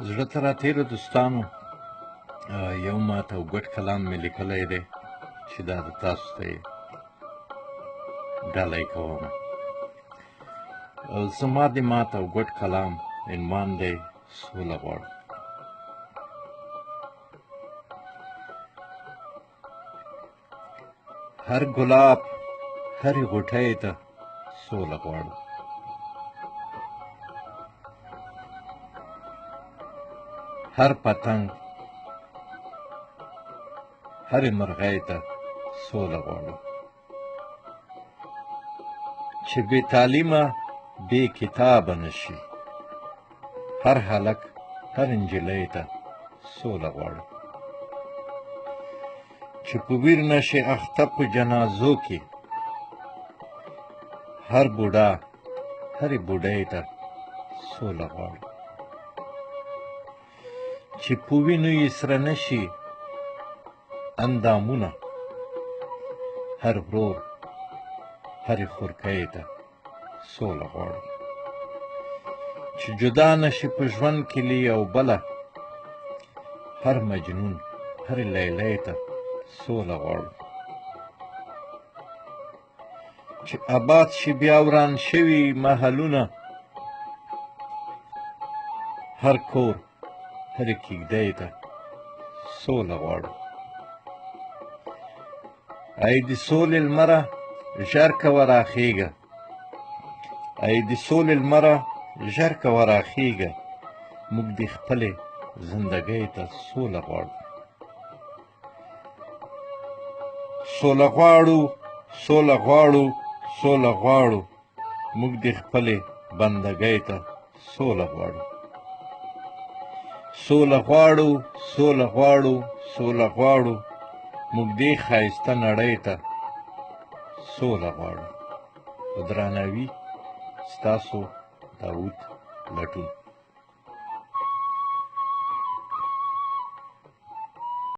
زړه ته راتېرو دوستانو یو ماته او ګډ کلام مې لیکلی دی چې دا د تاسو ته یې ډالۍ کوم. زما د ماته او ګډ کلام عنوان دی سوله غواړو. هر ګلاب هرې غوټۍ ته سوله غواړو. هر پتنګ هرې مرغۍ ته سوله غواړو. چې بې تعلیمه بې کتابه نشي. هر هلک هر نجلۍ ته سوله غواړو. چې په ویر نشي اخته په جنازو کې. هر بوډا هرې بوډۍ ته سوله غواړو. چې په وینو یې سره نشي اندامونه. هر ورور هرې خورکۍ ته سوله غواړو. چې جدا نشي په ژوند کې له یو بله. هر مجنون هرې لیلی ته سوله غواړو. چې آباد شي بیا وران شوي محلونه. هر کور هرې کیږدۍ ته سوله غواړو. ای د سولې لمره ژر کوه راخیږه. ای د سولې لمره ژر کوه راخیږه. موږ د خپلې زندګۍ ته سوله غواړو. سوله غواړو سوله غواړو سوله غواړو. موږ د خپلې بندګۍ ته سوله غواړو. سوله غواړو سوله غواړو سوله غواړو. موږ دې ښایسته نړۍ ته سوله غواړو. په درناوي ستاسو داود لټون.